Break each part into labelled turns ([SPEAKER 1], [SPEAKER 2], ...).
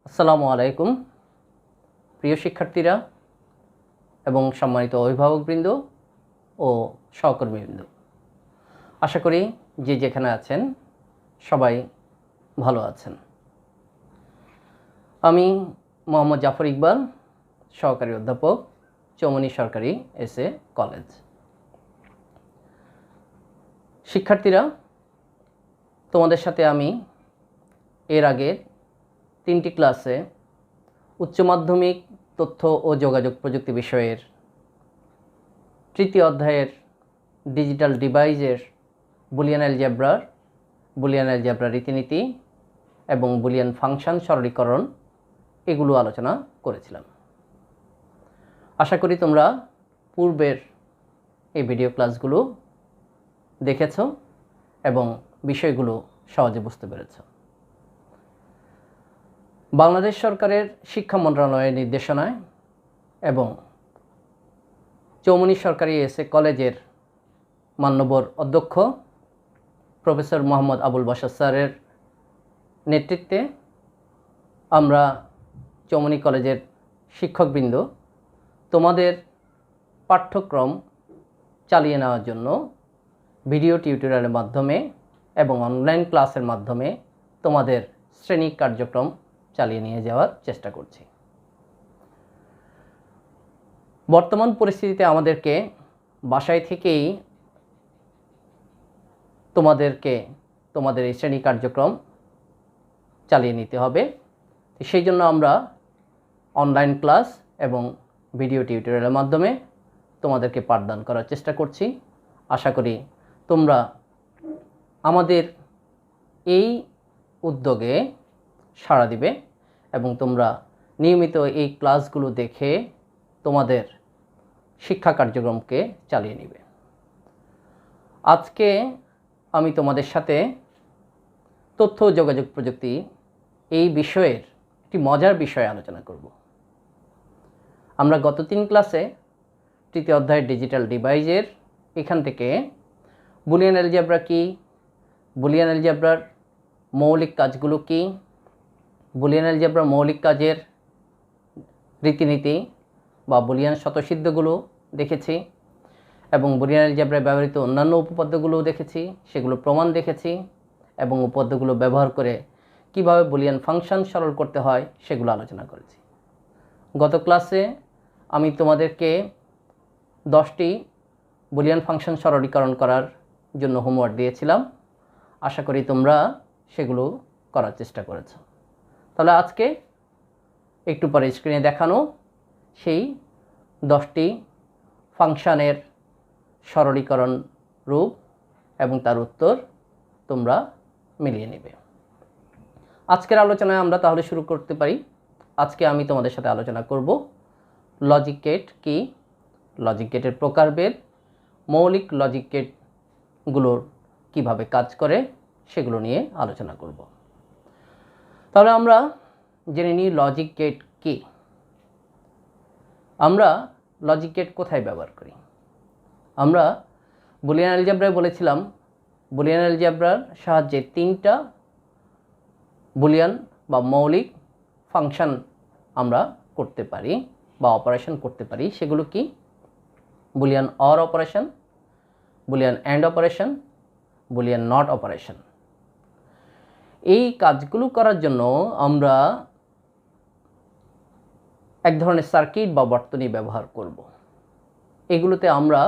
[SPEAKER 1] আসসালামু আলাইকুম প্রিয় শিক্ষার্থীরা এবং সম্মানিত অভিভাবকবৃন্দ ও সহকর্মীবৃন্দ, আশা করি যে যেখানে আছেন সবাই ভালো আছেন। আমি মোহাম্মদ জাফর ইকবাল, সহকারী অধ্যাপক, চৌমনি সরকারি এসএ কলেজ। শিক্ষার্থীরা, তোমাদের সাথে আমি এর আগে 3টি ক্লাসে উচ্চ মাধ্যমিক তথ্য ও যোগাযোগ প্রযুক্তি বিষয়ের 3য় অধ্যায়ের ডিজিটাল ডিভাইসের বুলিয়ান অ্যালজেব্রা রীতিনীতি এবং বুলিয়ান ফাংশন সরলীকরণ এগুলো আলোচনা করেছিলাম। আশা করি তোমরা পূর্বের এই ভিডিও ক্লাসগুলো দেখেছ এবং বিষয়গুলো সহজে বুঝতে পেরেছ। বাংলাদেশ সরকারের শিক্ষা মন্ত্রণালয়ের নির্দেশনায় এবং চৌমনি সরকারি এসএ কলেজের মান্যবর অধ্যক্ষ প্রফেসর মোহাম্মদ আবুল বাশার স্যারের নেতৃত্বে আমরা চৌমনি কলেজের শিক্ষকবৃন্দ তোমাদের পাঠ্যক্রম চালিয়ে নেওয়ার জন্য ভিডিও টিউটোরিয়ালের মাধ্যমে এবং অনলাইন ক্লাসের মাধ্যমে তোমাদের শ্রেণী কার্যক্রম চালিয়ে নিয়ে যাওয়ার চেষ্টা করছি। বর্তমান পরিস্থিতিতে আমাদেরকে বাসায় থেকেই তোমাদের এই শ্রেণী কার্যক্রম চালিয়ে নিতে হবে। সেই জন্য আমরা অনলাইন ক্লাস এবং ভিডিও টিউটোরিয়ালের মাধ্যমে তোমাদেরকে পাঠদান করার চেষ্টা করছি। আশা করি তোমরা আমাদের এই উদ্যোগে সাড়া দিবে এবং তোমরা নিয়মিত এই ক্লাসগুলো দেখে তোমাদের শিক্ষা কার্যক্রমকে চালিয়ে নেবে। আজকে আমি তোমাদের সাথে তথ্য ও যোগাযোগ প্রযুক্তি এই বিষয়ের একটি মজার বিষয়ে আলোচনা করব। আমরা গত 3 ক্লাসে 3য় অধ্যায়ের ডিজিটাল ডিভাইসের এখান থেকে বুলিয়ান অ্যালজেব্রা কী, বুলিয়ান অ্যালজেব্রার মৌলিক কাজগুলো কী, বুলিয়ান অ্যালজেব্রার মৌলিক কাজের রীতিনীতি বা বুলিয়ান স্বতঃসিদ্ধগুলো দেখেছি এবং বুলিয়ান অ্যালজেব্রায় ব্যবহৃত অন্যান্য উপপাদ্যগুলোও দেখেছি, সেগুলো প্রমাণ দেখেছি এবং উপপাদ্যগুলো ব্যবহার করে কিভাবে বুলিয়ান ফাংশন সরল করতে হয় সেগুলো আলোচনা করেছি। গত ক্লাসে আমি তোমাদেরকে 10টি বুলিয়ান ফাংশন সরলীকরণ করার জন্য হোমওয়ার্ক দিয়েছিলাম। আশা করি তোমরা সেগুলো করার চেষ্টা করেছো। তাহলে আজকে একটু পরে স্ক্রিনে দেখানো সেই 10টি ফাংশনের সরলীকরণ রূপ এবং তার উত্তর তোমরা মিলিয়ে নেবে। আজকের আলোচনায় আমরা তাহলে শুরু করতে পারি। আজকে আমি তোমাদের সাথে আলোচনা করব লজিক গেট কি, লজিক গেটের প্রকারভেদ, মৌলিক লজিক গেটগুলোর কীভাবে কাজ করে সেগুলো নিয়ে আলোচনা করব। তাহলে আমরা জেনে নিই লজিক গেট কি। আমরা লজিক গেট কোথায় ব্যবহার করি? আমরা বুলিয়ান অ্যালজেব্রায় বলেছিলাম বুলিয়ান অ্যালজেব্রার সাহায্যে 3টা বুলিয়ান বা মৌলিক ফাংশন আমরা করতে পারি বা অপারেশন করতে পারি। সেগুলো কি? Boolean or operation, Boolean and operation, Boolean not operation. এই কাজগুলো করার জন্য আমরা এক ধরনের সার্কিট বা বর্তনী ব্যবহার করব। এগুলোতে আমরা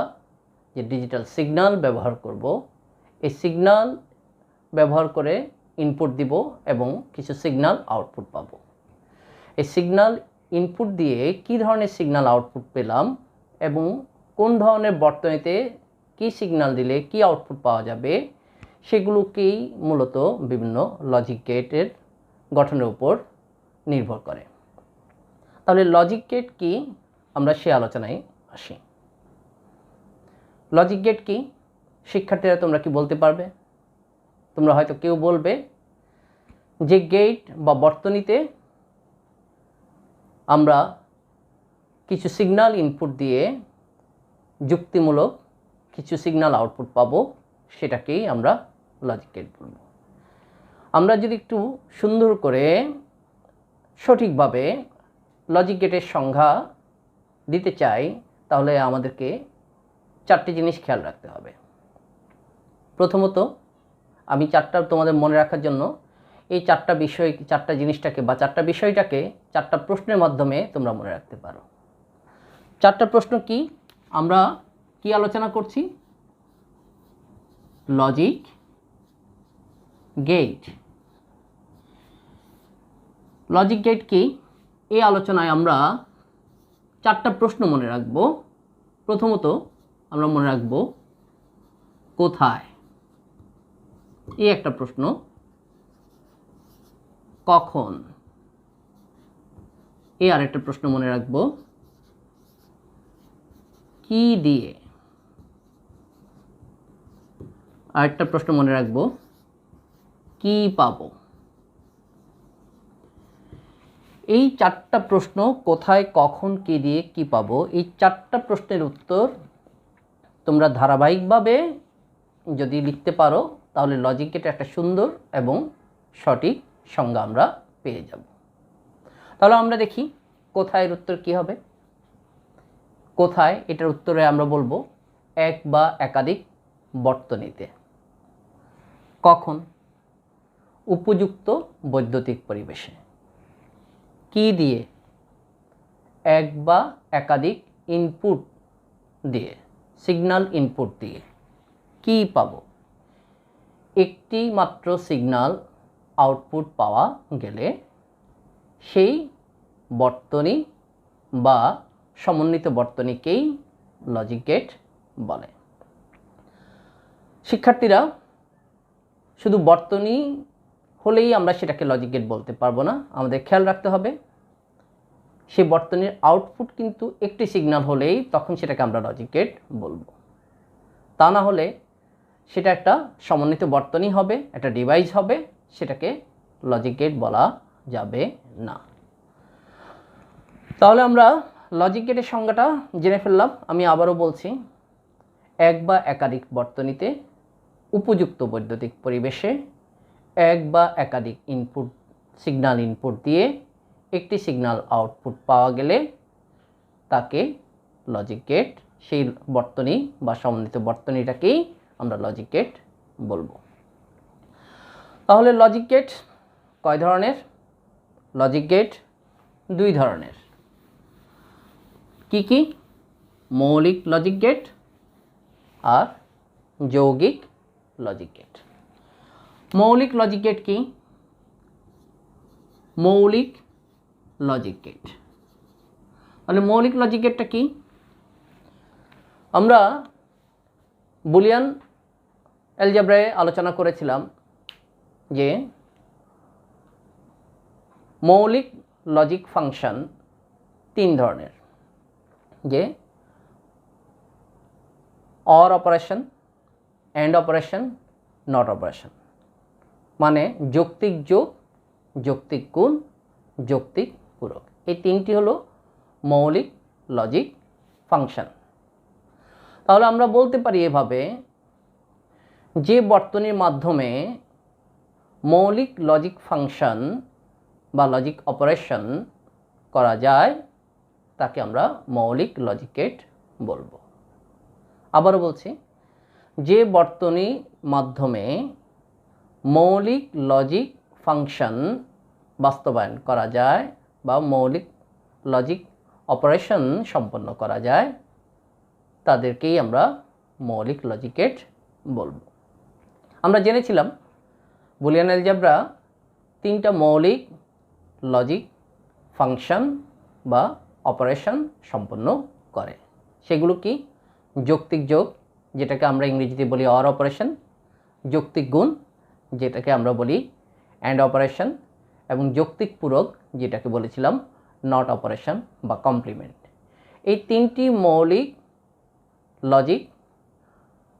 [SPEAKER 1] যে ডিজিটাল সিগন্যাল ব্যবহার করব, এই সিগন্যাল ব্যবহার করে ইনপুট দিব এবং কিছু সিগন্যাল আউটপুট পাব। এই সিগন্যাল ইনপুট দিয়ে কী ধরনের সিগন্যাল আউটপুট পেলাম এবং কোন ধরনের বর্তনীতে কী সিগন্যাল দিলে কী আউটপুট পাওয়া যাবে সেগুলোকেই মূলত বিভিন্ন লজিক গেটের গঠনের উপর নির্ভর করে। তাহলে লজিক গেট কি, আমরা সে আলোচনায় আসি। লজিক গেট কি? শিক্ষার্থীরা তোমরা কি বলতে পারবে? তোমরা হয়তো কেউ বলবে যে গেট বা বর্তনীতে আমরা কিছু সিগন্যাল ইনপুট দিয়ে যুক্তিমূলক কিছু সিগন্যাল আউটপুট পাবো, সেটাকেই আমরা লজিক গেট বলব। আমরা যদি একটু সুন্দর করে সঠিকভাবে লজিক গেটের সংজ্ঞা দিতে চাই তাহলে আমাদেরকে 4টি জিনিস খেয়াল রাখতে হবে। প্রথমত আমি 4টা তোমাদের মনে রাখার জন্য এই 4টা বিষয় 4টা জিনিসটাকে বা 4টা বিষয়টাকে 4টা প্রশ্নের মাধ্যমে তোমরা মনে রাখতে পারো। 4টা প্রশ্ন কি? আমরা কি আলোচনা করছি? Logic gate. লজিক গেট কি? এই আলোচনায় আমরা 4টা প্রশ্ন মনে রাখব। প্রথমত আমরা মনে রাখব কোথায়, এই একটা প্রশ্ন। কখন, এই আরেকটা প্রশ্ন মনে রাখব। কি দিয়ে, আরেকটা প্রশ্ন মনে রাখব কি পাবো। এই 4টা প্রশ্ন, কোথায়, কখন, কি দিয়ে, কি পাবো, এই 4টা প্রশ্নের উত্তর তোমরা ধারাবাহিকভাবে যদি লিখতে পারো তাহলে লজিক গেটের একটা সুন্দর এবং সঠিক সংজ্ঞা আমরা পেয়ে যাব। তাহলে আমরা দেখি কোথায় এর উত্তর কি হবে। কোথায় এটার উত্তরে আমরা বলবো এক বা একাধিক বর্তনীতে। কখন? উপযুক্ত বৈদ্যুতিক পরিবেশে। কি দিয়ে? এক বা একাধিক ইনপুট দিয়ে, সিগন্যাল ইনপুট দিয়ে। কি পাবো? একটি মাত্র সিগন্যাল আউটপুট পাওয়া গেলে সেই বর্তনী বা সমন্বিত বর্তনীকেই লজিক গেট বলে। শিক্ষার্থীরা, শুধু বর্তনী হলেই আমরা সেটাকে লজিক গেট বলতে পারবো না। আমাদের খেয়াল রাখতে হবে সেই বর্তনীর আউটপুট কিন্তু একটি সিগন্যাল হলেই তখন সেটাকে আমরা লজিক গেট বলবো। তা না হলে সেটা একটা সমন্বিত বর্তনী হবে, একটা ডিভাইস হবে, সেটাকে লজিক গেট বলা যাবে না। তাহলে আমরা লজিক গেটের সংজ্ঞাটা জেনে ফেললাম। আমি আবারও বলছি, এক বা একাধিক বর্তনীতে উপযুক্ত বৈদ্যুতিক পরিবেশে এক বা একাধিক ইনপুট সিগন্যাল ইনপুট দিয়ে একটি সিগন্যাল আউটপুট পাওয়া গেলে তাকে লজিক গেট, সেই বর্তনী বা সমন্বিত বর্তনীটাকেই আমরা লজিক গেট বলবো। তাহলে লজিক গেট কয় ধরনের? লজিক গেট 2 ধরনের। কি কি? মৌলিক লজিক গেট আর যৌগিক লজিক গেট। মৌলিক লজিক গেট কি? মৌলিক লজিক গেট মানে মৌলিক লজিক গেটটা কি? আমরা বুলিয়ান অ্যালজেব্রায় আলোচনা করেছিলাম যে মৌলিক লজিক ফাংশন 3 ধরনের, যে or operation, and operation, not operation. মানে যৌক্তিক যোগ, যৌক্তিক গুণ, যৌক্তিক পূরক। এই 3টি হলো মৌলিক লজিক ফাংশন। তাহলে আমরা বলতে পারি এভাবে, যে বর্তনীর মাধ্যমে মৌলিক লজিক ফাংশন বা লজিক অপারেশন করা যায় তাকে আমরা মৌলিক লজিক গেট বলবো। আবারও বলছি, যে বর্তনীর মাধ্যমে মৌলিক লজিক ফাংশন বাস্তবায়ন করা যায় বা মৌলিক লজিক অপারেশন সম্পন্ন করা যায় তাদেরকেই আমরা মৌলিক লজিক গেট বলবো। আমরা জেনেছিলাম বুলিয়ান অ্যালজেব্রা 3টা মৌলিক লজিক ফাংশন বা অপারেশন সম্পন্ন করে। সেগুলো কি? যৌক্তিক যোগ, যেটাকে আমরা ইংরেজিতে বলি অর অপারেশন, যৌক্তিক গুণ, যেটাকে আমরা বলি অ্যান্ড অপারেশন, এবং যৌক্তিক পূরক, যেটাকে বলেছিলাম নট অপারেশন বা কমপ্লিমেন্ট। এই 3টি মৌলিক লজিক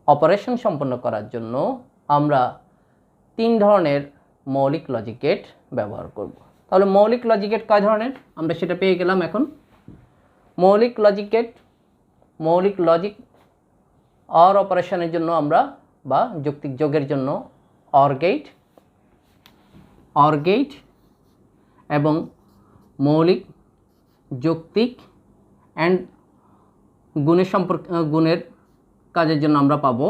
[SPEAKER 1] অপারেশন সম্পন্ন করার জন্য আমরা 3 ধরনের মৌলিক লজিক গেট ব্যবহার করব। তাহলে মৌলিক লজিক গেট কয় ধরনের আমরা সেটা পেয়ে গেলাম। এখন মৌলিক লজিক গেট, মৌলিক লজিক অর অপারেশনের জন্য আমরা বা যৌক্তিক যোগের জন্য অর গেট এবং মৌলিক, যৌক্তিক অ্যান্ড গুণের কাজের জন্য আমরা পাবো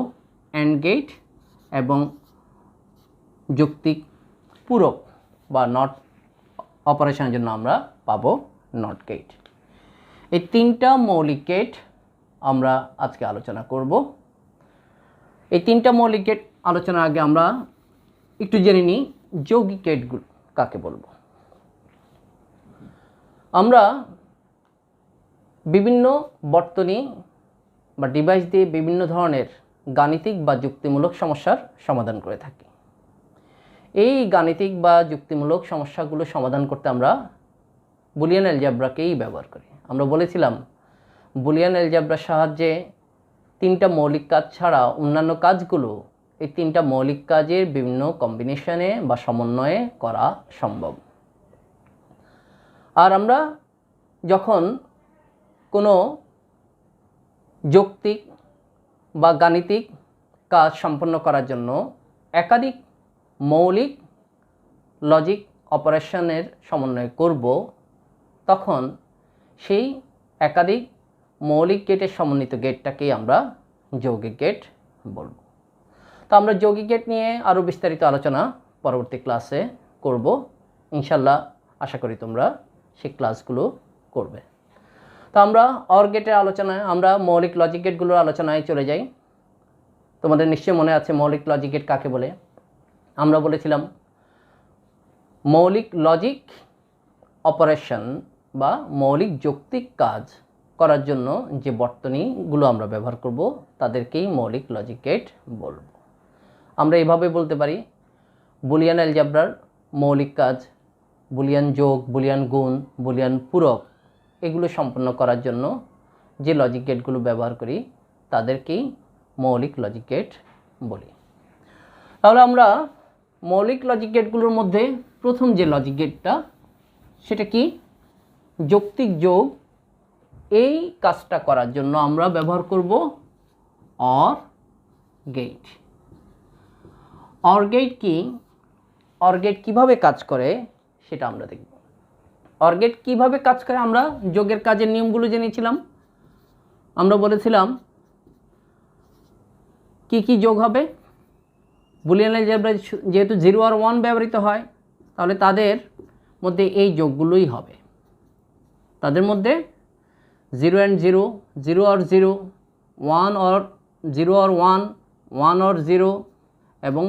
[SPEAKER 1] অ্যান্ড গেট, এবং যৌক্তিক পূরক বা নট অপারেশনের জন্য আমরা পাবো নট গেট। এই তিনটা মৌলিক গেট আমরা আজকে আলোচনা করব। এই তিনটা মৌলিক গেট আলোচনার আগে আমরা একটু জেনে নিই যৌগিক গেটগুলো কাকে বলবো। আমরা বিভিন্ন বর্তনী বা ডিভাইস দিয়ে বিভিন্ন ধরনের গাণিতিক বা যুক্তিমূলক সমস্যার সমাধান করে থাকি। এই গাণিতিক বা যুক্তিমূলক সমস্যাগুলো সমাধান করতে আমরা বুলিয়ান অ্যালজেব্রাকেই ব্যবহার করি। আমরা বলেছিলাম বুলিয়ান অ্যালজেব্রার সাহায্যে তিনটা মৌলিক কাজ ছাড়া অন্যান্য কাজগুলো এই তিনটা মৌলিক কাজের বিভিন্ন কম্বিনেশনে বা সমন্বয়ে করা সম্ভব। আর আমরা যখন কোনো যৌক্তিক বা গাণিতিক কাজ সম্পন্ন করার জন্য একাধিক মৌলিক লজিক অপারেশনের সমন্বয় করব, তখন সেই একাধিক মৌলিক গেটের সমন্বিত গেটটাকেই আমরা যৌগিক গেট বলব। তো আমরা যৌগিক গেট নিয়ে আরও বিস্তারিত আলোচনা পরবর্তী ক্লাসে করব ইনশাল্লাহ। আশা করি তোমরা সেই ক্লাসগুলো করবে। তো আমরা অর গেটের আলোচনায়, আমরা মৌলিক লজিক গেটগুলোর আলোচনায় চলে যাই। তোমাদের নিশ্চয়ই মনে আছে মৌলিক লজিক গেট কাকে বলে। আমরা বলেছিলাম মৌলিক লজিক অপারেশন বা মৌলিক যৌক্তিক কাজ করার জন্য যে বর্তনীগুলো আমরা ব্যবহার করব তাদেরকেই মৌলিক লজিক গেট বলব। আমরা এইভাবে বলতে পারি বুলিয়ান অ্যালজেব্রার মৌলিক কাজ, বুলিয়ান যোগ, বুলিয়ান গুণ, বুলিয়ান পূরক, এগুলো সম্পন্ন করার জন্য যে লজিক গেটগুলো ব্যবহার করি তাদেরকেই মৌলিক লজিক গেট বলি। তাহলে আমরা মৌলিক লজিক গেটগুলোর মধ্যে প্রথম যে লজিক গেটটা সেটা কি? যৌক্তিক যোগ। এই কাজটা করার জন্য আমরা ব্যবহার করব অর গেট। অর গেট কি? অর গেট কীভাবে কাজ করে সেটা আমরা দেখব। অর গেট কীভাবে কাজ করে আমরা যোগের কাজের নিয়মগুলো জেনেছিলাম। আমরা বলেছিলাম কি কি যোগ হবে। বুলিয়ান অ্যালজেব্রায় যেহেতু 0 আর 1 ব্যবহৃত হয়, তাহলে তাদের মধ্যে এই যোগগুলোই হবে। তাদের মধ্যে 0 and 0, 0 or 0, 1 or 0 or 1, 1 or 0 এবং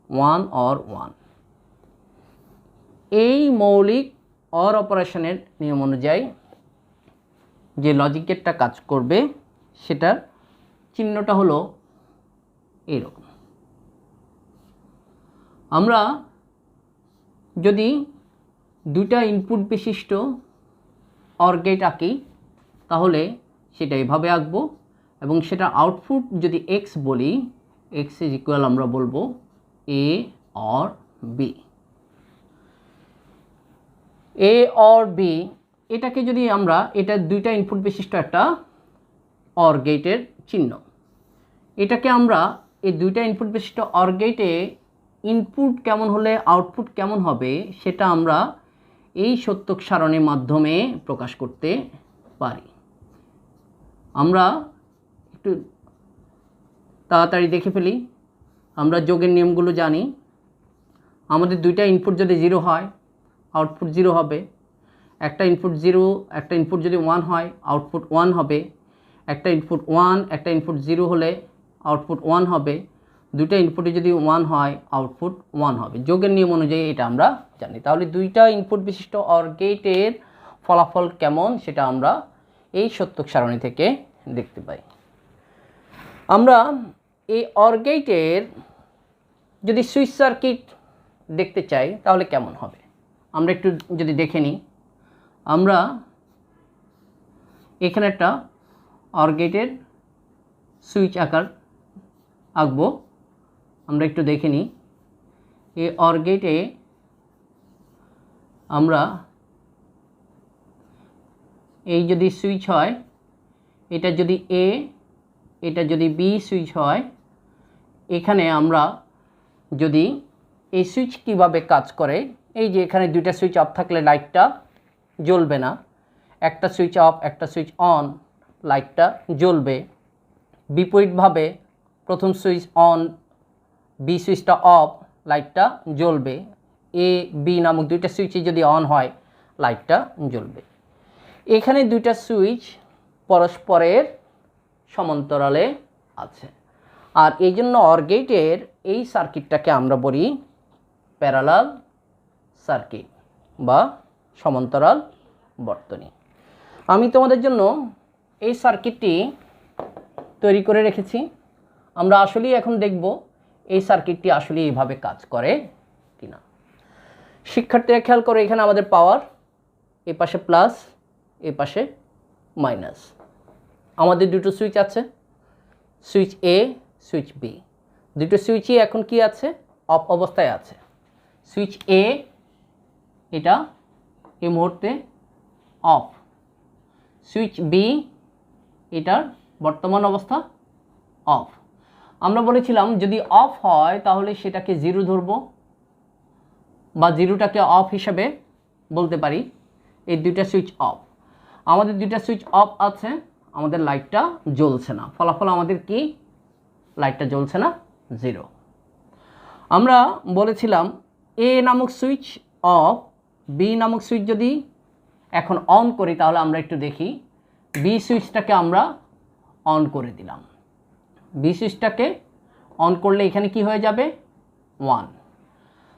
[SPEAKER 1] 1 or 1। এই মৌলিক অর অপারেশনের নিয়ম অনুযায়ী যে লজিক গেটটা কাজ করবে সেটার চিহ্নটা হলো এইরকম। আমরা যদি দুটা ইনপুট বিশিষ্ট অর গেট আঁকি তাহলে সেটা এভাবে আঁকবো, এবং সেটা আউটপুট যদি x বলি, x ইজ ইকুয়াল আমরা বলবো a or b। a or b এটাকে যদি আমরা, এটা দুইটা ইনপুট বিশিষ্ট একটা অর গেটের চিহ্ন। এটাকে আমরা এই দুইটা ইনপুট বিশিষ্ট অর গেটে ইনপুট কেমন হলে আউটপুট কেমন হবে সেটা আমরা এই সত্যক সারণীর মাধ্যমে প্রকাশ করতে পারি। আমরা একটু তাড়াতাড়ি দেখে ফেলি। আমরা যোগের নিয়মগুলো জানি। আমাদের দুইটা ইনপুট যদি 0 হয় আউটপুট 0 হবে। একটা ইনপুট 0, একটা ইনপুট যদি 1 হয় আউটপুট 1 হবে। একটা ইনপুট 1, একটা ইনপুট 0 হলে আউটপুট 1 হবে। দুইটা ইনপুটে যদি 1 হয় আউটপুট 1 হবে। যোগের নিয়ম অনুযায়ী এটা আমরা জানি। তাহলে দুইটা ইনপুট বিশিষ্ট অর গেটের ফলাফল কেমন সেটা আমরা এই সত্যক সারণী থেকে দেখতে পাই। আমরা এই অর গেটের যদি সুইচ সার্কিট দেখতে চাই তাহলে কেমন হবে আমরা একটু যদি দেখে নিই। আমরা এখানে একটা অর গেটের সুইচ আঁকবো। আমরা একটু দেখে নিই। এই অর গেটে আমরা এই যদি সুইচ হয়, এটা যদি এ, এটা যদি বি সুইচ হয়, এখানে আমরা যদি এই সুইচ কিভাবে কাজ করে, এই যে এখানে দুইটা সুইচ অফ থাকলে লাইটটা জ্বলবে না, একটা সুইচ অফ একটা সুইচ অন, লাইটটা জ্বলবে। বিপরীতভাবে প্রথম সুইচ অন, বি সুইচটা অফ, লাইটটা জ্বলবে। এ বি নামক দুইটা সুইচই যদি অন হয় লাইটটা জ্বলবে। এখানে দুইটা সুইচ পরস্পরের সমান্তরালে আছে, আর এই জন্য অর গেটের এই সার্কিটটাকে আমরা বলি প্যারালাল সার্কিট বা সমান্তরাল বর্তনী। আমি তোমাদের জন্য এই সার্কিটটি তৈরি করে রেখেছি। আমরা আসলেই এখন দেখব এই সার্কিটটি আসলে এইভাবে কাজ করে কিনা। শিক্ষার্থীরা খেয়াল করে, এখানে আমাদের পাওয়ার, এ পাশে প্লাস, এ পাশে মাইনাস। আমাদের দুটো সুইচ আছে, সুইচ এ, সুইচ বি। দুটো সুইচই এখন কি আছে? অফ অবস্থায় আছে। সুইচ এ এটা এই মুহূর্তে অফ, সুইচ বি এটার বর্তমান অবস্থা অফ। আমরা বলেছিলাম যদি অফ হয় তাহলে সেটাকে জিরো ধরব বা জিরোটাকে অফ হিসাবে বলতে পারি। এই দুইটা সুইচ অফ, আমাদের দুইটা সুইচ অফ আছে, আমাদের লাইটটা জ্বলছে না। ফলাফল আমাদের কি? লাইটটা জ্বলছে না, জিরো। আমরা বলেছিলাম এ নামক সুইচ অফ, বি নামক সুইচ যদি এখন অন করি তাহলে আমরা একটু দেখি। বি সুইচটাকে আমরা অন করে দিলাম। বি সুইচটাকে অন করলে এখানে কি হয়ে যাবে? 1।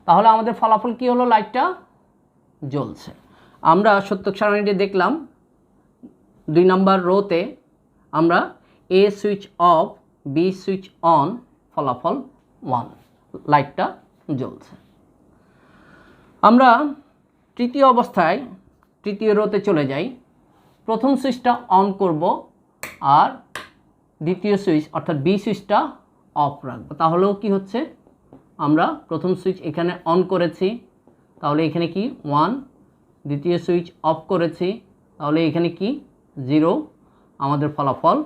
[SPEAKER 1] তাহলে আমাদের ফলাফল কি হলো? লাইটটা জ্বলছে। আমরা সত্যক সারণীটি দেখলাম 2 নম্বর রোতে আমরা A switch off, B switch on, ফলাফল 1, লাইটটা জ্বলছে। আমরা তৃতীয় অবস্থায় তৃতীয় রোতে চলে যাই। প্রথম সুইচটা অন করব আর দ্বিতীয় সুইচ অর্থাৎ বি সুইচটা অফ রাখবো। তাহলেও কি হচ্ছে? আমরা প্রথম সুইচ এখানে অন করেছি, তাহলে এখানে কি 1, দ্বিতীয় সুইচ অফ করেছি, তাহলে এখানে কি 0, আমাদের ফলাফল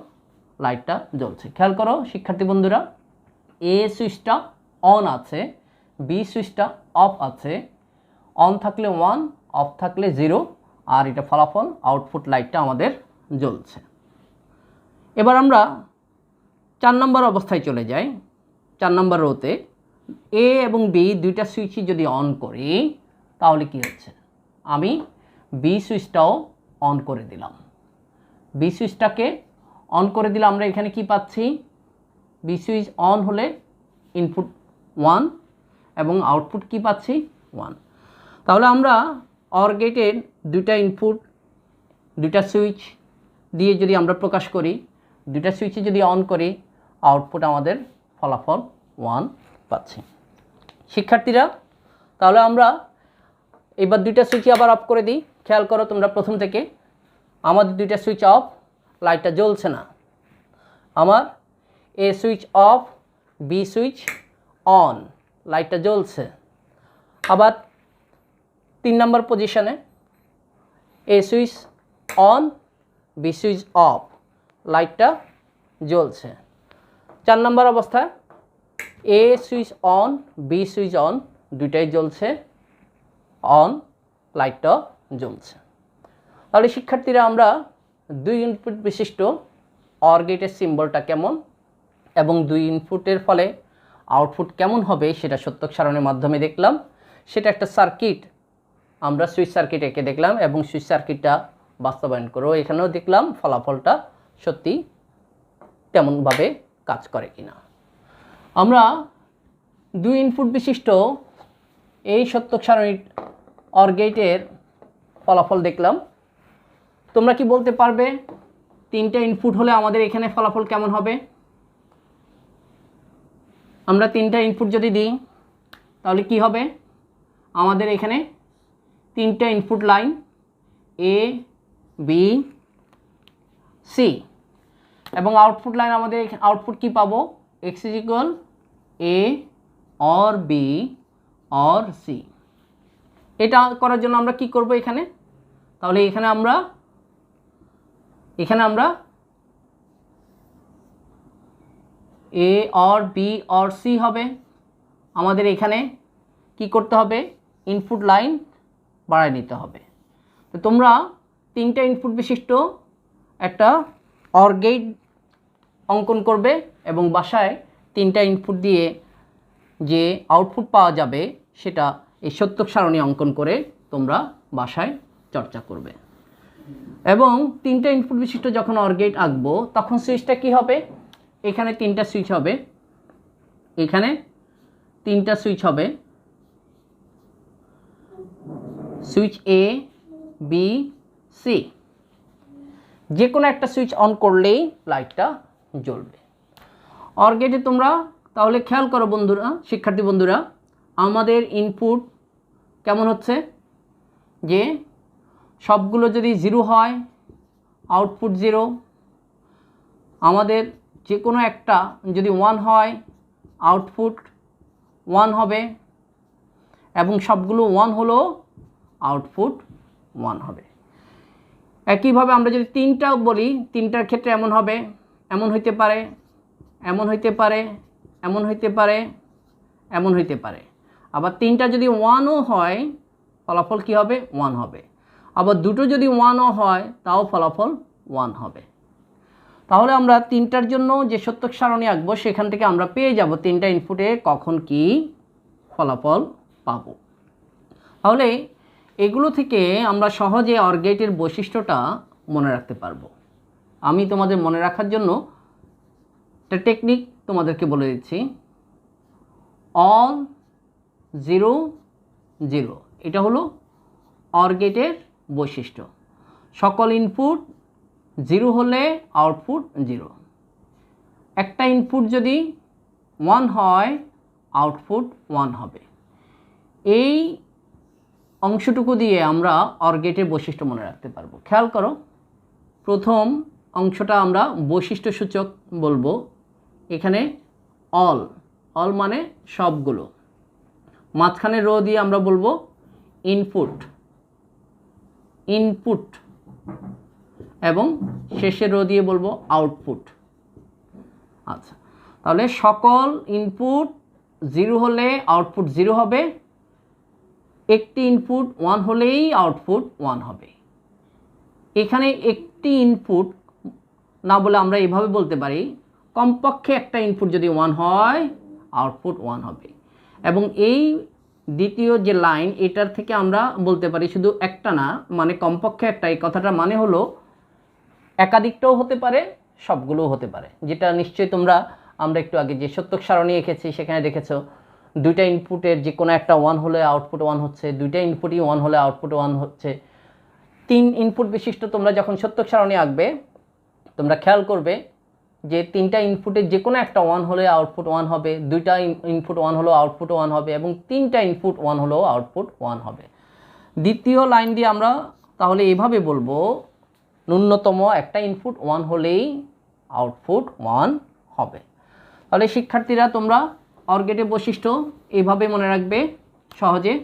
[SPEAKER 1] লাইটটা জ্বলছে। খেয়াল করো শিক্ষার্থী বন্ধুরা, এ সুইচটা অন আছে, বি সুইচটা অফ আছে। অন থাকলে 1, অফ থাকলে 0, আর এটা ফলাফল আউটপুট লাইটটা আমাদের জ্বলছে। এবার আমরা 4 নম্বর অবস্থায় চলে যাই। 4 নম্বর রোতে এ এবং বি দুইটা সুইচই যদি অন করি তাহলে কি হচ্ছে? আমি বি সুইচটাও অন করে দিলাম। বি সুইচটাকে অন করে দিলে আমরা এখানে কি পাচ্ছি? বি সুইচ অন হলে ইনপুট 1 এবং আউটপুট কি পাচ্ছি? 1। তাহলে আমরা অর গেটের দুইটা ইনপুট, দুইটা সুইচ দিয়ে যদি আমরা প্রকাশ করি, দুইটা সুইচে যদি অন করি, আউটপুট আমাদের ফলাফল 1 পাচ্ছি। শিক্ষার্থীরা, তাহলে আমরা এবার দুইটা সুইচই আবার অফ করে দিই। খেয়াল করো তোমরা প্রথম থেকে, আমাদের দুইটা সুইচ অফ, লাইটটা জ্বলছে না। আমার A switch off, B switch on, লাইটটা জ্বলছে। আবার 3 নম্বর পজিশনে A switch on, B switch off, লাইটটা জ্বলছে। 4 নম্বর অবস্থায় A switch on, B switch on, দুইটাই জ্বলছে, অন, লাইটটা জ্বলছে। তাহলে শিক্ষার্থীরা, আমরা 2 ইনপুট বিশিষ্ট অর গেটের সিম্বলটা কেমন এবং 2 ইনপুটের ফলে আউটপুট কেমন হবে সেটা সত্যক সারণীর মাধ্যমে দেখলাম। সেটা একটা সার্কিট, আমরা সুইচ সার্কিট এঁকে দেখলাম এবং সুইচ সার্কিটটা বাস্তবায়ন করেও এখানেও দেখলাম ফলাফলটা সত্যি তেমনভাবে কাজ করে কিনা। আমরা 2 ইনপুট বিশিষ্ট এই সত্যক সারণীর অর গেটের ফলাফল দেখলাম। তোমরা কি বলতে পারবে 3টা ইনপুট হলে আমাদের এখানে ফলাফল কেমন হবে? আমরা 3টা ইনপুট যদি দিই তাহলে কি হবে? আমাদের এখানে 3টা input line A, B, C এবং আউটপুট লাইন আমাদের আউটপুট কি পাবো? X is equal A or B or C. এটা করার জন্য আমরা কি করব এখানে? তাহলে এখানে আমরা এ অর বি অর সি হবে। আমাদের এখানে কি করতে হবে? ইনপুট লাইন বাড়ায় নিতে হবে। তো তোমরা 3টা ইনপুট বিশিষ্ট একটা অর গেট অঙ্কন করবে এবং বাসায় 3টা ইনপুট দিয়ে যে আউটপুট পাওয়া যাবে সেটা এই সত্যক সারণী অঙ্কন করে তোমরা বাসায় চর্চা করবে। এবং 3টা ইনপুট বিশিষ্ট যখন অর গেট আঁকবো তখন সুইচটা কি হবে, এখানে 3টা সুইচ হবে, এখানে 3টা সুইচ হবে, সুইচ এ বি সি, যে কোনো একটা সুইচ অন করলেই লাইটটা জ্বলবে। অর গেটে তোমরা তাহলে খেয়াল করো বন্ধুরা, শিক্ষার্থী বন্ধুরা, আমাদের ইনপুট কেমন হচ্ছে, যে সবগুলো যদি 0 হয় আউটপুট 0, আমাদের যে কোনো একটা যদি 1 হয় আউটপুট 1 হবে, এবং সবগুলো 1 হলো আউটপুট 1 হবে। একইভাবে আমরা যদি 3টা বলি, 3টার ক্ষেত্রে এমন হবে, এমন হইতে পারে, এমন হইতে পারে, এমন হইতে পারে, এমন হইতে পারে। আবার 3টা যদি 1ও হয় ফলাফল কি হবে, 1 হবে। আবার দুটো যদি 1ও হয় তাও ফলাফল 1 হবে। তাহলে আমরা 3টার জন্য যে সত্যক সারণী আঁকবো সেখান থেকে আমরা পেয়ে যাব 3টা ইনপুটে কখন কি ফলাফল পাবো। তাহলে এগুলো থেকে আমরা সহজে অর গেটের বৈশিষ্ট্যটা মনে রাখতে পারবো। আমি তোমাদের মনে রাখার জন্য একটা টেকনিক তোমাদেরকে বলে দিচ্ছি। অল 0 0, এটা হলো অর গেটের বৈশিষ্ট্য। সকল ইনপুট 0 হলে আউটপুট 0। একটা ইনপুট যদি 1 হয় আউটপুট 1 হবে। এই অংশটুকু দিয়ে আমরা অর গেটের বৈশিষ্ট্য মনে রাখতে পারবো। খেয়াল করো, প্রথম অংশটা আমরা বৈশিষ্ট্য সূচক বলবো। এখানে অল, অল মানে সবগুলো, মাঝখানে রো দিয়ে আমরা বলবো ইনপুট, ইনপুট, এবং শেষে রো দিয়ে বলবো আউটপুট। আচ্ছা, তাহলে সকল ইনপুট 0 হলে আউটপুট 0 হবে, একটি ইনপুট 1 হলেই আউটপুট 1 হবে। এখানে একটি ইনপুট না বলে আমরা এভাবে বলতে পারি, কমপক্ষে একটা ইনপুট যদি 1 হয় আউটপুট 1 হবে। এবং এই দ্বিতীয় যে লাইন, এটার থেকে আমরা বলতে পারি শুধু একটা না, মানে কমপক্ষে একটা, এই কথাটার মানে হলো একাধিকটাও হতে পারে, সবগুলোও হতে পারে। যেটা নিশ্চয়ই তোমরা, আমরা একটু আগে যে সত্যক সারণী এঁকেছি সেখানে দেখেছো 2টা ইনপুটের যে কোনো একটা 1 হলে আউটপুট 1 হচ্ছে, 2টা ইনপুটই 1 হলে আউটপুট 1 হচ্ছে। 3 ইনপুট বিশিষ্ট তোমরা যখন সত্যক সারণী আঁকবে তোমরা খেয়াল করবে যে 3টা ইনপুটের যে কোনো একটা 1 হলে আউটপুট 1 হবে, 2টা ইনপুট 1 হলেও আউটপুট 1 হবে, এবং 3টা ইনপুট 1 হলেও আউটপুট 1 হবে। দ্বিতীয় লাইন দিয়ে আমরা তাহলে এভাবে বলবো, ন্যূনতম একটা ইনপুট 1 হলেই আউটপুট 1 হবে। তাহলে শিক্ষার্থীরা তোমরা অর গেটের বৈশিষ্ট্য এইভাবে মনে রাখবে সহজে।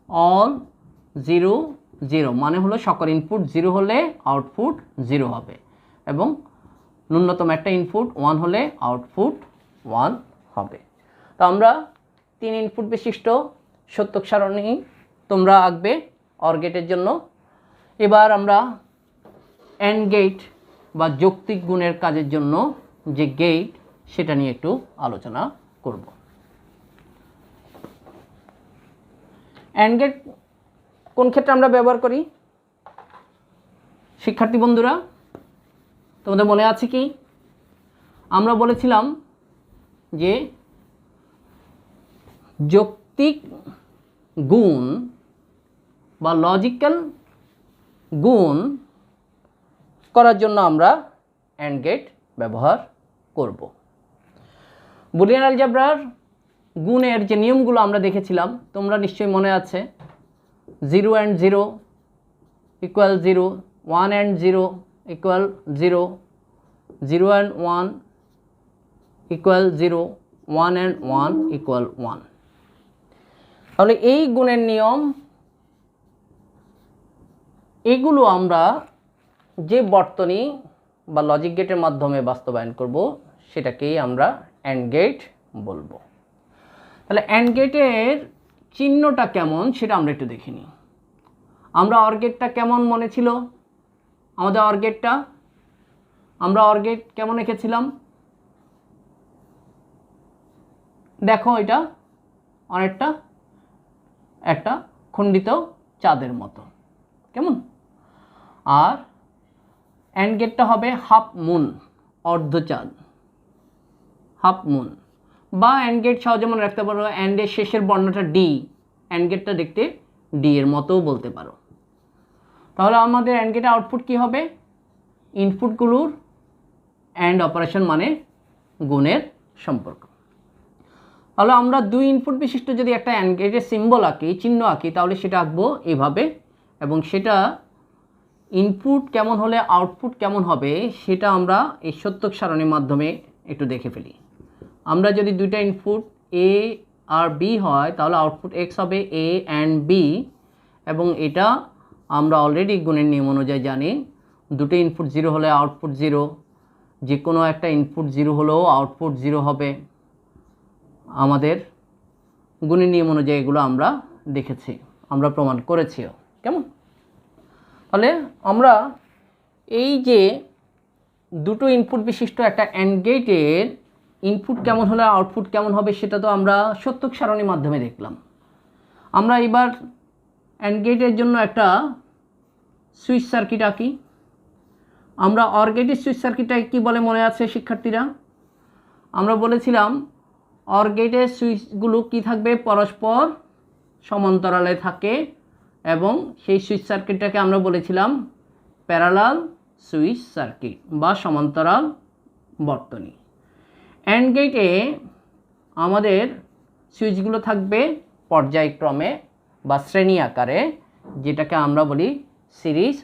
[SPEAKER 1] অল 0 0 মানে হলো সকল ইনপুট 0 হলে আউটপুট 0 হবে, এবং ন্যূনতম একটা ইনপুট 1 হলে আউটপুট 1 হবে। তো আমরা 3 ইনপুট বিশিষ্ট সত্যক সারণী তোমরা আঁকবে অর গেটের জন্য। এবার আমরা অ্যান্ড গেট বা যৌক্তিক গুণের কাজের জন্য যে গেট সেটা নিয়ে একটু আলোচনা করব। অ্যান্ড গেট কোন ক্ষেত্রে আমরা ব্যবহার করি শিক্ষার্থী বন্ধুরা, তোমাদের মনে আছে কি? আমরা বলেছিলাম যে যৌক্তিক গুণ বা লজিক্যাল গুণ করার জন্য আমরা অ্যান্ড গেট ব্যবহার করব। বুলিয়ান অ্যালজেব্রার গুণের যে নিয়মগুলো আমরা দেখেছিলাম তোমরা নিশ্চয়ই মনে আছে। 0 and 0 equal 0, 1 and 0 equal 0, 0 and 1 equal 0, 1 and 1 equal 1। তাহলে এই গুণের নিয়ম এগুলো আমরা যে বর্তনী বা লজিক গেটের মাধ্যমে বাস্তবায়ন করব সেটাকেই আমরা অ্যান্ড গেট বলবো। তাহলে অ্যান্ড গেটের চিহ্নটা কেমন সেটা আমরা একটু দেখে নিই। আমরা অর গেটটা কেমন মনে ছিল? আমাদের অর গেটটা আমরা অর গেট কেমন এঁকেছিলাম? দেখো এটা অনেকটা একটা খণ্ডিত চাঁদের মতো, কেমন? আর অ্যান্ড গেটটা হবে হাফ মুন, অর্ধচাঁদ, হাফ মুন। বা অ্যান্ড গেট সহজে মনে রাখতে পারো, অ্যান্ডের শেষের বর্ণটা ডি, অ্যান্ড গেটটা দেখতে ডি এর মতোও বলতে পারো। তাহলে আমাদের অ্যান্ড গেটের আউটপুট কী হবে? ইনপুটগুলোর অ্যান্ড অপারেশন মানে গুণের সম্পর্ক। তাহলে আমরা দুই ইনপুট বিশিষ্ট যদি একটা অ্যান্ড গেটের সিম্বল আঁকি, চিহ্ন আঁকি, তাহলে সেটা আঁকবো এভাবে, এবং সেটা ইনপুট কেমন হলে আউটপুট কেমন হবে সেটা আমরা এই সত্যক সারণীর মাধ্যমে একটু দেখে ফেলি। আমরা যদি দুইটা ইনপুট এ আর বি হয় তাহলে আউটপুট এক্স হবে এ অ্যান্ড বি, এবং এটা আমরা অলরেডি গুণের নিয়ম অনুযায়ী জানি, দুটো ইনপুট 0 হলে আউটপুট 0, যে কোনো একটা ইনপুট 0 হলেও আউটপুট 0 হবে। আমাদের গুণের নিয়ম অনুযায়ী এগুলো আমরা দেখেছি, আমরা প্রমাণ করেছিও, কেমন? তাহলে আমরা এই যে দুটো ইনপুট বিশিষ্ট একটা অ্যান্ড গেটের ইনপুট কেমন হলে আউটপুট কেমন হবে সেটা তো আমরা সত্যক সারণীর মাধ্যমে দেখলাম। আমরা এবার অ্যান্ড গেটের জন্য একটা সুইচ সার্কিট আঁকি। আমরা অর গেটের সুইচ সার্কিটটা কী বলে মনে আছে শিক্ষার্থীরা? আমরা বলেছিলাম অর গেটের সুইচগুলো কী থাকবে? পরস্পর সমান্তরালে থাকে, এবং সেই সুইচ সার্কিটটাকে আমরা বলেছিলাম প্যারালাল সুইচ সার্কিট বা সমান্তরাল বর্তনী। অ্যান্ড গেটে আমাদের সুইচগুলো থাকবে পর্যায়ক্রমে বা শ্রেণী আকারে, যেটাকে আমরা বলি সিরিজ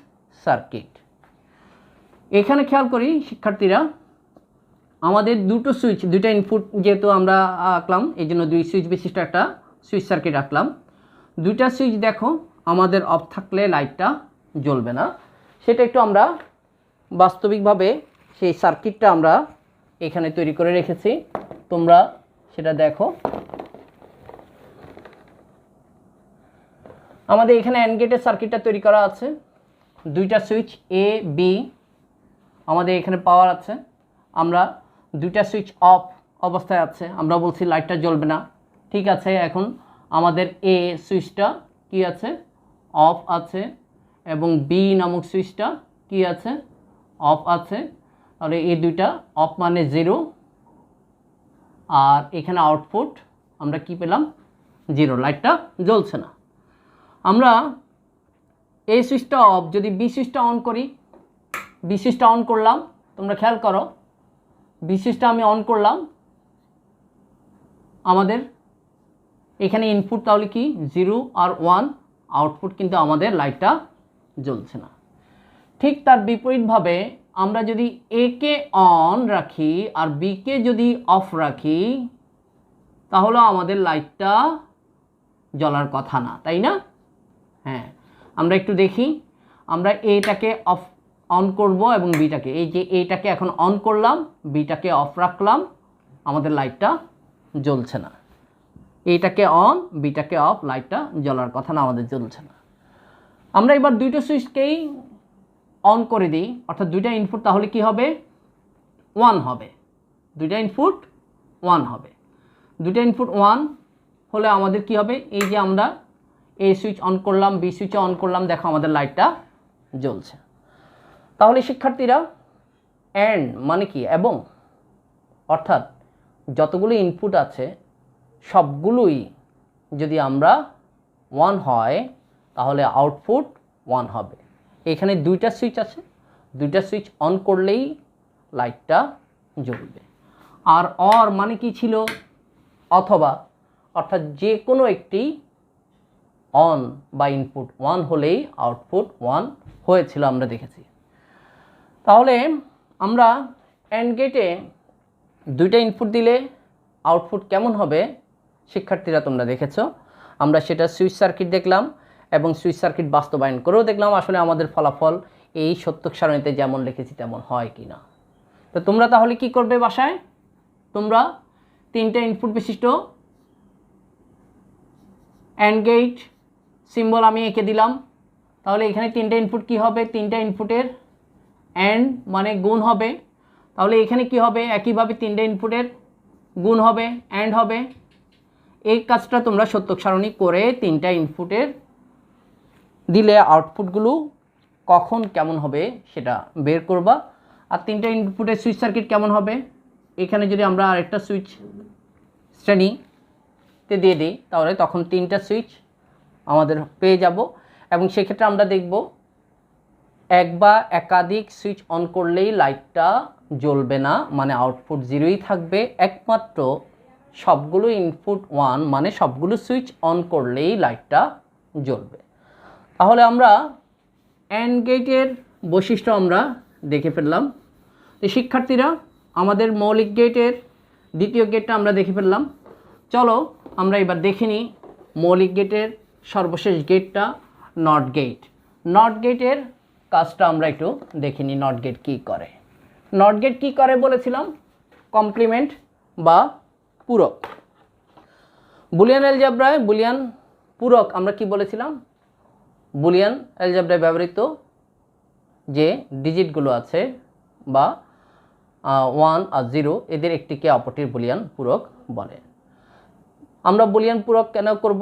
[SPEAKER 1] সার্কিট। এখানে খেয়াল করি শিক্ষার্থীরা, আমাদের দুটো সুইচ, দুইটা ইনপুট যেহেতু আমরা আঁকলাম, এই জন্য দুই সুইচ বিশিষ্ট একটা সুইচ সার্কিট আঁকলাম। দুইটা সুইচ দেখো আমাদের অফ থাকলে লাইটটা জ্বলবে না, সেটা একটু আমরা বাস্তবিকভাবে সেই সার্কিটটা আমরা এখানে তৈরি করে রেখেছি, তোমরা সেটা দেখো। আমাদের এখানে অ্যান্ড গেটের সার্কিটটা তৈরি করা আছে, দুইটা সুইচ এ বি আমাদের এখানে পাওয়ার আছে। আমরা দুইটা সুইচ অফ অবস্থায় আছে, আমরা বলছি লাইটটা জ্বলবে না, ঠিক আছে। এখন আমাদের এ সুইচটা কি আছে? অফ আছে, এবং বি নামক সুইচটা কি আছে? অফ আছে। তাহলে এই দুইটা অফ মানে 0, আর এখানে আউটপুট আমরা কি পেলাম? 0, লাইটটা জ্বলছে না। আমরা এই সুইচটা অফ, যদি বি সুইচটা অন করি, বি সুইচটা অন করলাম, তোমরা খেয়াল করো, বি সুইচটা আমি অন করলাম, আমাদের এখানে ইনপুট তাহলে কি 0 আর 1, আউটপুট কিন্তু আমাদের লাইটটা জ্বলছে না। ঠিক তার বিপরীতভাবে আমরা যদি এ কে অন রাখি আর বি কে যদি অফ রাখি, তাহলে আমাদের লাইটটা জ্বলার কথা না, তাই না? হ্যাঁ, আমরা একটু দেখি, আমরা এটাকে অন করব এবং বিটাকে, এই যে এটাকে এখন অন করলাম, বিটাকে অফ রাখলাম, আমাদের লাইটটা জ্বলছে না। এইটাকে অন, বিটাকে অফ, লাইটটা জ্বলার কথা না, আমাদের জ্বলছে না। আমরা এবার দুইটা সুইচকেই অন করে দিই, অর্থাৎ দুইটা ইনপুট তাহলে কি হবে? 1 হবে। দুইটা ইনপুট 1 হবে। দুইটা ইনপুট 1 হলে আমাদের কি হবে? এই যে আমরা এ সুইচ অন করলাম, বি সুইচে অন করলাম, দেখো আমাদের লাইটটা জ্বলছে। তাহলে শিক্ষার্থীরা, অ্যান্ড মানে কি? এবং, অর্থাৎ যতগুলো ইনপুট আছে সবগুলোই যদি আমরা 1 হয় তাহলে আউটপুট 1 হবে। এখানে দুইটা সুইচ আছে, দুইটা সুইচ অন করলেই লাইটটা জ্বলবে। আর অর মানে কি ছিল? অথবা, অর্থাৎ যে কোনো একটি অন বা ইনপুট 1 হলেই আউটপুট 1 হয়েছিল, আমরা দেখেছি। তাহলে আমরা অ্যান্ড গেটে দুইটা ইনপুট দিলে আউটপুট কেমন হবে শিক্ষার্থীরা তোমরা দেখেছো। আমরা সেটা সুইচ সার্কিট দেখলাম এবং সুইচ সার্কিট বাস্তবায়ন করেও দেখলাম আসলে আমাদের ফলাফল এই সত্যক সারণীতে যেমন লিখেছি তেমন হয় কি না। তো তোমরা তাহলে কি করবে বাসায়? তোমরা তিনটা ইনপুট বিশিষ্ট অ্যান্ড গেট সিম্বল আমি এঁকে দিলাম, তাহলে এখানে তিনটা ইনপুট কি হবে, তিনটা ইনপুটের অ্যান্ড মানে গুণ হবে। তাহলে এখানে কি হবে, একইভাবে তিনটা ইনপুটের গুণ হবে, অ্যান্ড হবে। এই কাজটা তোমরা সত্যক সারণী করে তিনটা ইনপুটের দিলে আউটপুটগুলো কখন কেমন হবে সেটা বের করবা। আর তিনটা ইনপুটের সুইচ সার্কিট কেমন হবে, এখানে যদি আমরা আরেকটা সুইচ শ্রেণীতে দিয়ে দিই তাহলে তখন তিনটা সুইচ আমাদের পেয়ে যাব। এবং সেক্ষেত্রে আমরা দেখব এক বা একাধিক সুইচ অন করলেই লাইটটা জ্বলবে না, মানে আউটপুট জিরোই থাকবে। একমাত্র সবগুলো ইনপুট 1 মানে সবগুলো সুইচ অন করলেই লাইটটা জ্বলবে। তাহলে আমরা অ্যান্ড গেটের বৈশিষ্ট্য আমরা দেখে ফেললাম। তো শিক্ষার্থীরা, আমাদের মৌলিক গেটের দ্বিতীয় গেটটা আমরা দেখে ফেললাম। চলো আমরা এবার দেখে নিই মৌলিক গেটের সর্বশেষ গেটটা, নট গেট। নট গেটের কাজটা আমরা একটু দেখে নিই, নট গেট কী করে। নট গেট কী করে বলেছিলাম, কমপ্লিমেন্ট বা পূরক। বুলিয়ান অ্যালজেব্রায় বুলিয়ান পূরক আমরা কি বলেছিলাম, বুলিয়ান অ্যালজেব্রায় ব্যবহৃত যে ডিজিটগুলো আছে বা 1 আর 0 এদের একটিকে অপরটির বুলিয়ান পূরক বলে। আমরা বুলিয়ান পূরক কেন করব,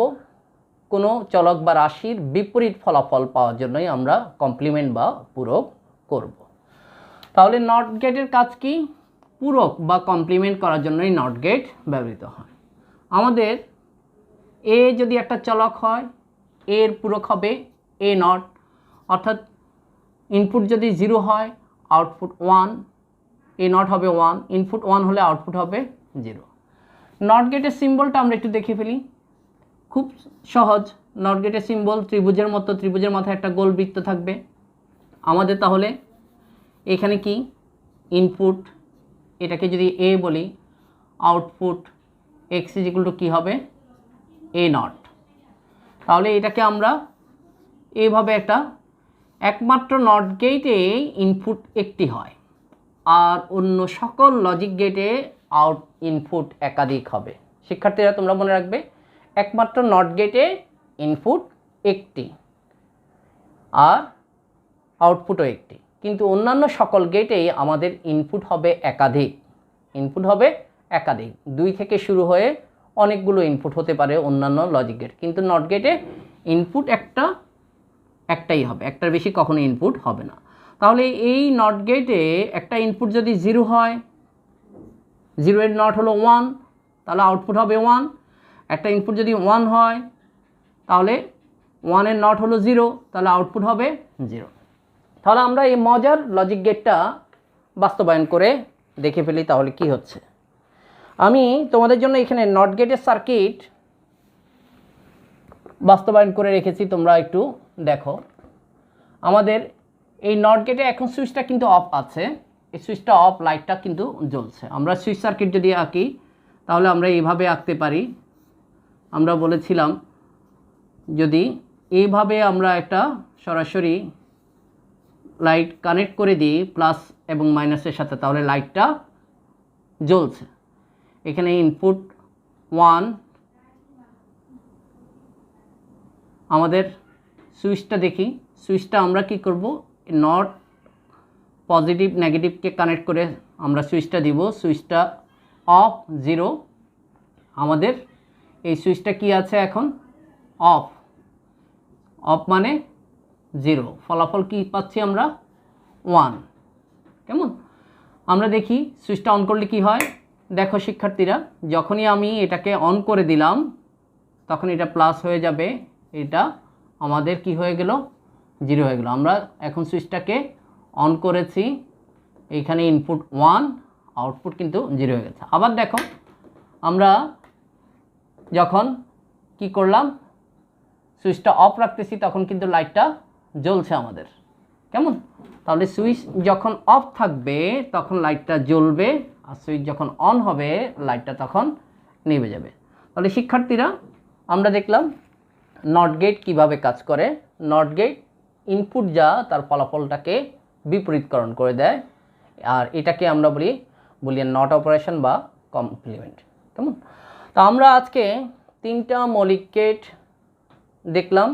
[SPEAKER 1] কোনো চলক বা রাশির বিপরীত ফলাফল পাওয়ার জন্যই আমরা কমপ্লিমেন্ট বা পূরক করব। তাহলে নট গেটের কাজ কি, পূরক বা কমপ্লিমেন্ট করার জন্যই নট গেট ব্যবহৃত হয়। আমাদের এ যদি একটা চলক হয়, এর পূরক হবে এ নট, অর্থাৎ ইনপুট যদি 0 হয় আউটপুট 1, এ নট হবে 1, ইনপুট 1 হলে আউটপুট হবে 0। নট গেটের সিম্বলটা আমরা একটু দেখে ফেলি, খুব সহজ। নট গেটের সিম্বল ত্রিভুজের মতো, ত্রিভুজের মাথায় একটা গোল বৃত্ত থাকবে আমাদের। তাহলে এখানে কি ইনপুট, এটাকে যদি এ বলি, output X is equal to কী হবে, এ নট। তাহলে এটাকে আমরা এইভাবে একটা, একমাত্র নট গেটে ইনপুট একটি হয় আর অন্য সকল লজিক গেটে ইনপুট একাধিক হবে। শিক্ষার্থীরা তোমরা মনে রাখবে, একমাত্র নট গেটে ইনপুট একটি আর আউটপুটও একটি, কিন্তু অন্যান্য সকল গেটেই আমাদের ইনপুট হবে একাধিক। ইনপুট হবে একাধিক, 2 থেকে শুরু হয়ে অনেকগুলো ইনপুট হতে পারে অন্যান্য লজিক গেট, কিন্তু নট গেটে ইনপুট একটাই হবে, একটার বেশি কখনো ইনপুট হবে না। তাহলে এই নট গেটে একটা ইনপুট যদি 0 হয়, 0 এর নট হলো 1, তাহলে আউটপুট হবে 1। একটা ইনপুট যদি 1 হয় তাহলে 1 এর নট হলো 0, তাহলে আউটপুট হবে 0। তাহলে আমরা এই মজার লজিক গেটটা বাস্তবায়ন করে দেখে ফেলি তাহলে কি হচ্ছে। আমি তোমাদের জন্য এখানে নট গেটের সার্কিট বাস্তবায়ন করে রেখেছি, তোমরা একটু দেখো। আমাদের এই নট গেটে এখন সুইচটা কিন্তু অফ আছে, এই সুইচটা অফ, লাইটটা কিন্তু জ্বলছে। আমরা সুইচ সার্কিট যদি আঁকি তাহলে আমরা এইভাবে আঁকতে পারি। আমরা বলেছিলাম যদি এইভাবে আমরা একটা সরাসরি লাইট কানেক্ট করে দিই প্লাস এবং মাইনাসের সাথে, তাহলে লাইটটা জ্বলছে। এখানে ইনপুট 1, আমাদের সুইচটা দেখি, সুইচটা আমরা কি করব, নট পজিটিভ নেগেটিভকে কানেক্ট করে আমরা সুইচটা দিব। সুইচটা অফ 0, আমাদের এই সুইচটা কি আছে এখন, অফ। অফ মানে 0, ফলাফল কি পাচ্ছি আমরা, 1। কেমন, আমরা দেখি সুইচটা অন করলে কি হয়। দেখো শিক্ষার্থীরা, যখনই আমি এটাকে অন করে দিলাম তখন এটা প্লাস হয়ে যাবে, এটা আমাদের কি হয়ে গেল, 0 হয়ে গেল। আমরা এখন সুইচটাকে অন করেছি, এইখানে ইনপুট 1, আউটপুট কিন্তু 0 হয়ে গেছে। আবার দেখো, আমরা যখন কি করলাম, সুইচটা অফ রাখতেছি তখন কিন্তু লাইটটা জ্বলছে আমাদের। কেমন, তাহলে সুইচ যখন অফ থাকবে তখন লাইটটা জ্বলবে, আর সুইচ যখন অন হবে লাইটটা তখন নিভে যাবে। তাহলে শিক্ষার্থীরা, আমরা দেখলাম নট গেট কীভাবে কাজ করে। নট গেট ইনপুট যা তার ফলাফলটাকে বিপরীতকরণ করে দেয়, আর এটাকে আমরা বলি বুলিয়ান নট অপারেশন বা কমপ্লিমেন্ট। কেমন, তা আমরা আজকে 3টা মৌলিক গেট দেখলাম।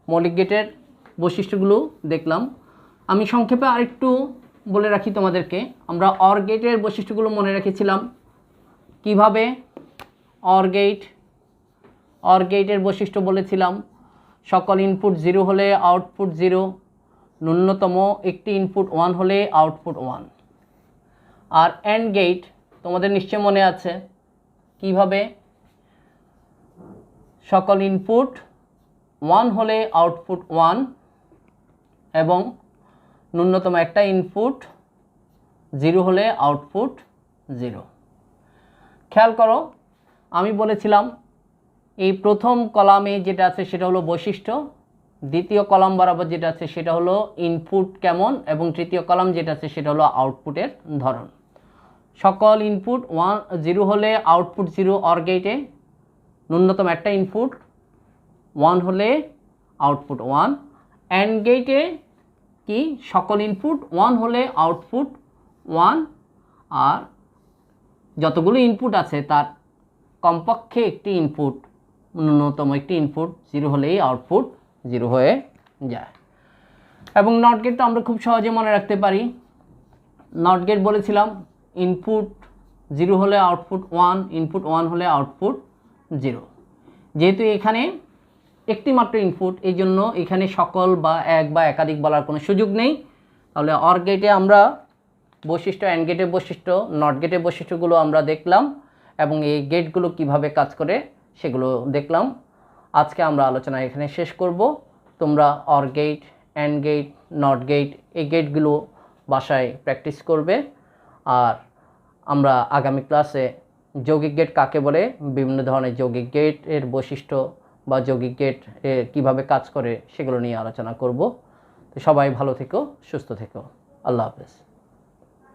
[SPEAKER 1] মৌলিক গেটের বৈশিষ্ট্যগুলো দেখলাম। আমি সংক্ষেপে আরেকটু বলে রাখি তোমাদেরকে। আমরা অর গেটের বৈশিষ্ট্যগুলো মনে রেখেছিলাম। কিভাবে? অর গেটের বৈশিষ্ট্য বলেছিলাম সকল ইনপুট 0 হলে আউটপুট 0, ন্যূনতম একটি ইনপুট 1 হলে আউটপুট 1। আর অ্যান্ড গেট তোমাদের নিশ্চয় মনে আছে। কিভাবে? সকল ইনপুট 1 হলে আউটপুট 1 এবং ন্যূনতম একটা ইনপুট 0 হলে আউটপুট 0। খেয়াল করো, আমি বলেছিলাম এই প্রথম কলামে যেটা আছে সেটা হলো বৈশিষ্ট্য, দ্বিতীয় কলাম বরাবর যেটা আছে সেটা হলো ইনপুট কেমন, এবং তৃতীয় কলাম যেটা আছে সেটা হলো আউটপুটের ধরন। সকল ইনপুট 0 হলে আউটপুট 0 অর গেটে, ন্যূনতম একটা ইনপুট 1 হলে আউটপুট 1। অ্যান্ড গেটে কি? সকল ইনপুট 1 হলে আউটপুট 1, আর যতগুলো ইনপুট আছে তার কমপক্ষে একটি ইনপুট, ন্যূনতম একটি ইনপুট 0 হলেই আউটপুট 0 হয়ে যায়। এবং নট গেট তো আমরা খুব সহজে মনে রাখতে পারি। নট গেট বলেছিলাম ইনপুট 0 হলে আউটপুট 1, ইনপুট 1 হলে আউটপুট 0। যেহেতু এখানে একটি মাত্র ইনপুট, এই জন্য এখানে সকল বা এক বা একাধিক বলার কোনো সুযোগ নেই। তাহলে অর গেটে আমরা বৈশিষ্ট্য, অ্যান্ড গেটের বৈশিষ্ট্য, নট গেটের বৈশিষ্ট্যগুলো আমরা দেখলাম, এবং এই গেটগুলো কিভাবে কাজ করে সেগুলো দেখলাম। আজকে আমরা আলোচনা এখানে শেষ করব। তোমরা or gate, and gate, not gate এই গেটগুলো বাসায় প্র্যাকটিস করবে। আর আমরা আগামী ক্লাসে যৌগিক গেট কাকে বলে, বিভিন্ন ধরনের যৌগিক গেটের বৈশিষ্ট্য বা যৌগিক গেট কীভাবে কাজ করে সেগুলো নিয়ে আলোচনা করব। তো সবাই ভালো থেকো, সুস্থ থেকো। আল্লাহ হাফেজ।